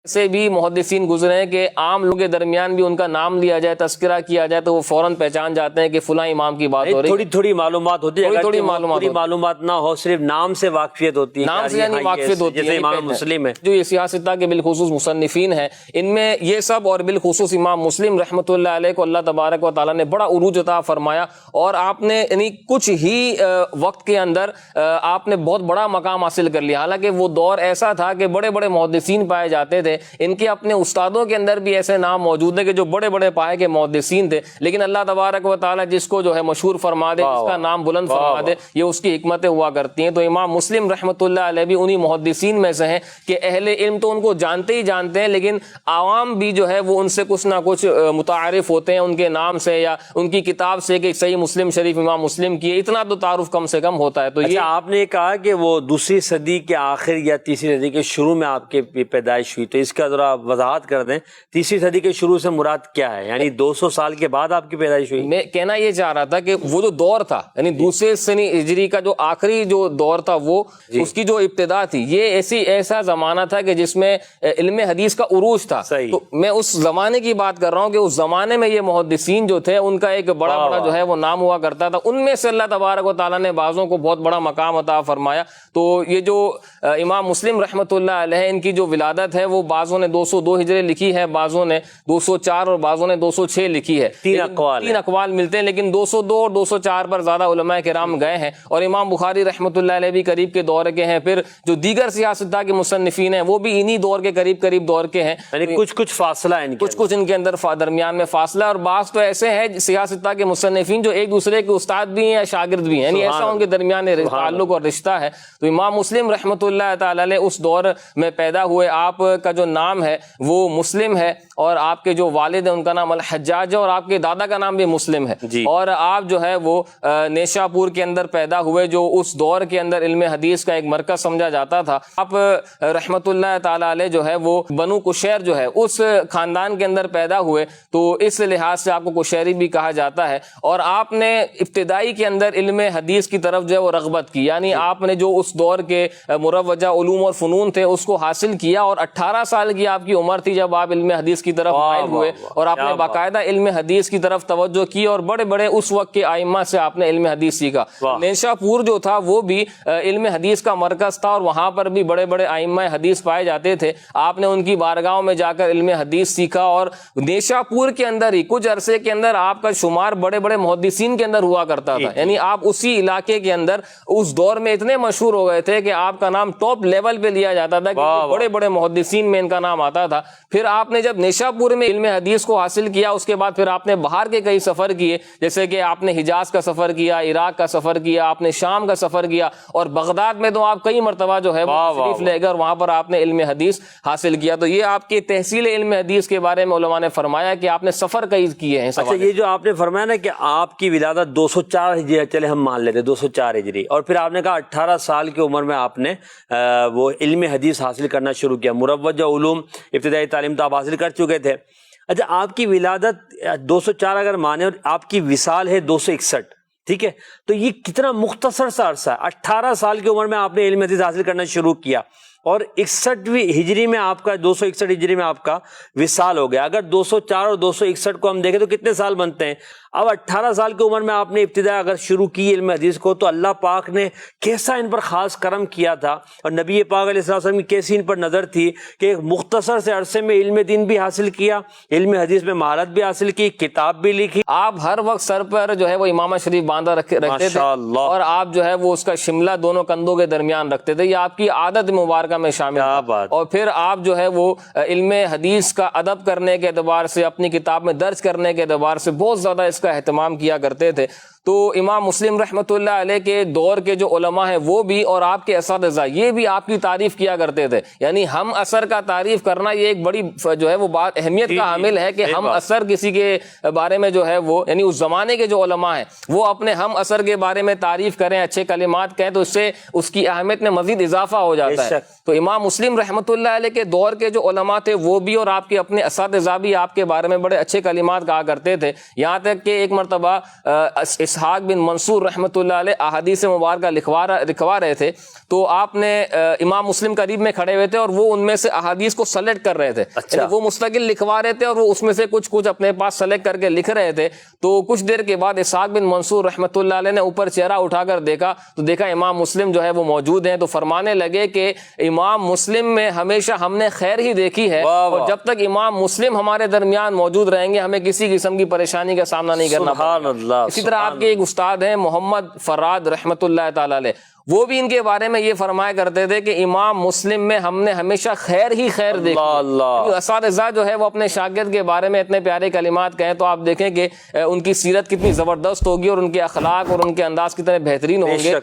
سے بھی محدثین گزرے ہیں کہ عام لوگوں کے درمیان بھی ان کا نام لیا جائے، تذکرہ کیا جائے تو وہ فوراً پہچان جاتے ہیں کہ فلاں امام کی بات ہو رہی ہے۔ تھوڑی تھوڑی معلومات ہوتی ہے، تھوڑی معلومات نہ ہو، صرف نام سے واقفیت ہوتی ہے، نام سے یعنی واقفیت ہوتی ہے، جیسے امام مسلم ہے، جو یہ سیاستہ کے بالخصوص مصنفین ہیں، ان میں یہ سب اور بالخصوص امام مسلم رحمۃ اللہ علیہ کو اللہ تبارک و تعالیٰ نے بڑا عروج عطا فرمایا، اور آپ نے یعنی کچھ ہی وقت کے اندر آپ نے بہت بڑا مقام حاصل کر لیا۔ حالانکہ وہ دور ایسا تھا کہ بڑے بڑے محدثین پائے جاتے تھے، ان کے اپنے استادوں کے اندر بھی ایسے نام موجود ہیں کہ جو بڑے بڑے پائے کے محدثین تھے، لیکن اللہ تبارک و تعالیٰ جس کو جو ہے مشہور فرما دے، جس کا نام بلند فرما دے، یہ اس کی حکمتیں ہوا کرتی ہیں۔ تو امام مسلم رحمۃ اللہ علیہ بھی انہی محدثین میں سے ہیں کہ اہل علم تو ان کو جانتے ہی جانتے ہیں، لیکن عوام بھی جو ہے وہ ان سے کچھ نہ کچھ متعارف ہوتے ہیں ان کے نام سے یا ان کی کتاب سے کہ صحیح مسلم شریف امام مسلم کی ہے، اتنا تو تعارف کم سے کم ہوتا ہے۔ تو یہ آپ نے کہا کہ وہ دوسری صدی کے آخر یا تیسری صدی کے شروع میں آپ کی پیدائش ہوئی، تو اس کا ذرا وضاحت کر دیں، تیسری صدی کے شروع سے مراد کیا ہے؟ یعنی 200 سال کے بعد آپ کی پیدائش ہوئی؟ میں کہنا یہ چاہ رہا تھا کہ وہ جو دور تھا، یعنی دوسرے سنی ہجری کا جو آخری جو دور تھا، وہ اس کی جو ابتدا تھی، یہ ایسا زمانہ تھا کہ جس میں علم حدیث کا عروج تھا۔ تو میں اس زمانے کی بات کر رہا ہوں کہ اس زمانے میں یہ محدثین جو تھے ان کا ایک بڑا جو ہے وہ نام ہوا کرتا تھا، ان میں سے اللہ تبارک و تعالیٰ نے بعضوں کو بہت بڑا مقام عطا فرمایا۔ تو یہ جو امام مسلم رحمۃ اللہ علیہ ان کی جو ولادت ہے وہ بعضوں نے 202 ہجری لکھی ہے، بعضوں نے 204 اور بعضوں نے 206 لکھی ہے، تین اقوال ملتے ہیں، لیکن 202 اور 204 پر زیادہ علماء کرام گئے ہیں۔ اور امام بخاری رحمۃ اللہ علیہ بھی قریب کے دور کے ہیں، پھر جو دیگر سیاستہ کے مصنفین ہیں وہ بھی انہی دور کے قریب دور کے ہیں، یعنی کچھ فاصلہ ہے، کچھ ان کے اندر درمیان میں فاصلہ، اور بعض تو ایسے ہیں سیاستہ کے مصنفین جو ایک دوسرے کے استاد بھی ہیں یا شاگرد بھی ہیں، یعنی ایسا ان کے درمیان تعلق اور رشتہ ہے۔ تو امام مسلم رحمۃ اللہ تعالی علیہ اس دور میں پیدا ہوئے، آپ کا جو نام ہے وہ مسلم ہے، اور آپ کے جو والد ہیں ان کا نام الحجاج ہے، اور آپ کے دادا کا نام بھی مسلم ہے، اور آپ جو ہے وہ نیشا پور کے اندر پیدا ہوئے، جو اس دور کے اندر علم حدیث کا ایک مرکز سمجھا جاتا تھا۔ آپ رحمۃ اللہ تعالی علیہ جو ہے وہ بنو کشیر جو ہے اس خاندان کے اندر پیدا ہوئے، تو اس لحاظ سے آپ کو کشیری بھی کہا جاتا ہے، اور آپ نے ابتدائی کے اندر علم حدیث کی طرف جو ہے وہ رغبت کی، یعنی آپ نے جو اس دور کے مروجہ علوم اور فنون تھے اس کو حاصل کیا، اور 18 سال کی آپ کی عمر تھی جب آپ علم حدیث کی طرف مائل ہوئے، اور آپ نے باقاعدہ علم حدیث کی طرف توجہ کی، اور بڑے بڑے اس وقت کے ائمہ سے آپ نے علم حدیث سیکھا۔ نیشا پور جو تھا وہ بھی علم حدیث کا مرکز تھا، اور وہاں پر بھی بڑے بڑے ائمہ حدیث پائے جاتے تھے، آپ نے ان کی بارگاہوں میں جا کر علم حدیث سیکھا، اور نیشا پور کے اندر ہی کچھ عرصے کے اندر آپ کا شمار بڑے بڑے محدثین کے اندر ہوا کرتا تھا، یعنی آپ اسی علاقے کے اندر اس دور میں اتنے مشہور ہو گئے تھے کہ آپ کا نام ٹاپ لیول پہ لیا جاتا تھا، کہ بڑے بڑے محدثین میں ان کا نام آتا تھا۔ پھر آپ نے جب نیشا پور میں علم حدیث کو حاصل کیا، اس کے بعد پھر آپ نے باہر کے کئی سفر کیے، جیسے کہ آپ نے حجاز کا سفر کیا، عراق کا سفر کیا، آپ نے شام کا سفر کیا، اور بغداد میں تو آپ کئی مرتبہ جو ہے تشریف لے کر وہاں پر آپ نے علم حدیث حاصل کیا۔ تو یہ آپ کی تحصیل علم حدیث کے بارے میں علماء نے فرمایا کہ آپ نے سفر کئی کیے ہیں۔ اچھا، یہ جو آپ نے فرمایا نا کہ آپ کی ولادت 204 ہجری، چلے ہم مان لیتے 204 ہجری، اور پھر آپ نے کہا 18 سال کی عمر میں آپ نے وہ علم حدیث حاصل کرنا شروع کیا، مروجہ علوم ابتدائی تعلیم تو آپ حاصل کر چکے تھے۔ اچھا، آپ کی ولادت 204 اگر مانے اور آپ کی وصال ہے 261، ٹھیک ہے، تو یہ کتنا مختصر سا عرصہ ہے۔ 18 سال کی عمر میں آپ نے علم حدیث حاصل کرنا شروع کیا، اور 61ویں ہجری میں آپ کا 261 ہجری میں آپ کا وصال ہو گیا۔ اگر 204 اور 261 کو ہم دیکھیں تو کتنے سال بنتے ہیں؟ اب 18 سال کی عمر میں آپ نے ابتدا اگر شروع کی علم حدیث کو، تو اللہ پاک نے کیسا ان پر خاص کرم کیا تھا، اور نبی پاک علیہ السلام کی کیسی ان پر نظر تھی کہ ایک مختصر سے عرصے میں علم دین بھی حاصل کیا، علم حدیث میں مہارت بھی حاصل کی، کتاب بھی لکھی۔ آپ ہر وقت سر پر جو ہے وہ امامہ شریف باندھا رکھتے تھے، اور آپ جو ہے وہ اس کا شملہ دونوں کندھوں کے درمیان رکھتے تھے، یہ آپ کی عادت مبارکہ میں شامل ہے۔ اور پھر آپ جو ہے وہ علم حدیث کا ادب کرنے کے اعتبار سے، اپنی کتاب میں درج کرنے کے اعتبار سے بہت زیادہ اس کا اہتمام کیا کرتے تھے۔ تو امام مسلم رحمۃ اللہ علیہ کے دور کے جو علماء ہیں وہ بھی، اور آپ کے اساتذہ، یہ بھی آپ کی تعریف کیا کرتے تھے۔ یعنی ہم اثر کا تعریف کرنا یہ ایک بڑی جو ہے وہ بات اہمیت کا حامل ہے کہ ہم اثر کسی کے بارے میں جو ہے وہ، یعنی اس زمانے کے جو علماء ہیں وہ اپنے ہم اثر کے بارے میں تعریف کریں، اچھے کلمات کہیں، تو اس سے اس کی اہمیت میں مزید اضافہ ہو جاتا ہے۔ تو امام مسلم رحمۃ اللہ علیہ کے دور کے جو علماء تھے وہ بھی، اور آپ کے اپنے اساتذہ بھی آپ کے بارے میں بڑے اچھے کلمات کہا کرتے تھے، یہاں تک کہ ایک مرتبہ اسحاق بن منصور رحمۃ اللہ علیہ احادیث مبارکہ لکھوا رہے تھے تو آپ نے امام مسلم قریب میں کھڑے ہوئے تھے اور وہ ان میں سے احادیث کو سلیکٹ کر رہے تھے. اچھا. وہ مستقل لکھوا رہے تھے اور وہ اس میں سے کچھ اپنے پاس سلیکٹ کر کے لکھ رہے تھے. تو کچھ دیر کے بعد اسحاق بن منصور رحمۃ اللہ علیہ نے اوپر چہرہ اٹھا کر دیکھا تو دیکھا امام مسلم جو ہے وہ موجود ہیں. تو فرمانے لگے کہ امام مسلم میں ہمیشہ ہم نے خیر ہی دیکھی ہے اور جب تک امام مسلم ہمارے درمیان موجود رہیں گے ہمیں کسی قسم کی پریشانی کا سامنا نہیں کرنا پڑے. اسی طرح آپ کے ایک استاد ہیں محمد فراد رحمۃ اللہ تعالی علیہ, وہ بھی ان کے بارے میں یہ فرمایا کرتے تھے کہ امام مسلم میں ہم نے ہمیشہ خیر ہی خیر دیکھی. اساتذہ جو ہے وہ اپنے شاگرد کے بارے میں اتنے پیارے کلمات کہیں تو آپ دیکھیں کہ ان کی سیرت کتنی زبردست ہوگی اور ان کے اخلاق اور ان کے انداز کتنے بہترین ہوں گے.